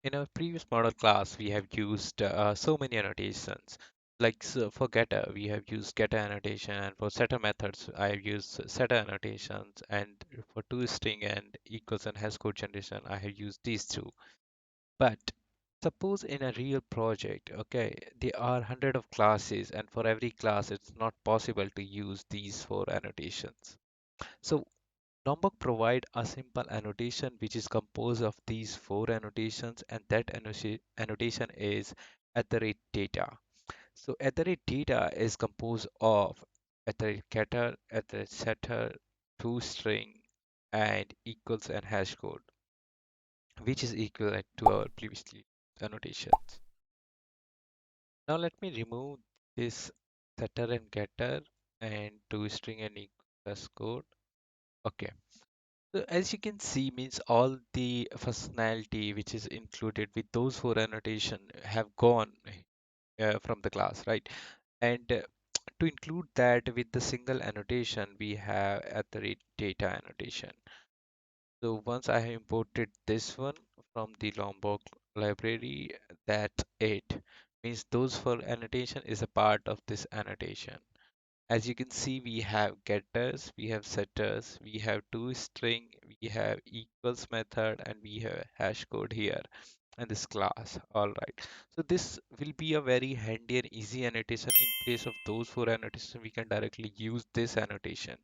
In our previous model class, we have used so many annotations. Like so for getter, we have used getter annotation, and for setter methods, I have used setter annotations, and for toString and equals and hash code generation, I have used these two. But suppose in a real project, okay, there are hundred of classes, and for every class, it's not possible to use these four annotations. So Lombok provide a simple annotation which is composed of these four annotations, and that annotation is at the rate data. So at the rate data is composed of at the rate getter, at the rate setter, toString, and equals and hash code, which is equivalent to our previously annotations. Now let me remove this setter and getter and toString and equals hash code. Okay. So as you can see, means all the functionality which is included with those four annotation have gone from the class, right? And to include that with the single annotation, we have at the rate data annotation. So once I have imported this one from the Lombok library, that's it. Means those four annotation is a part of this annotation. As you can see, we have getters, we have setters, we have toString, we have equals method, and we have hash code here in this class. All right. So this will be a very handy and easy annotation. In place of those four annotations, we can directly use this annotation.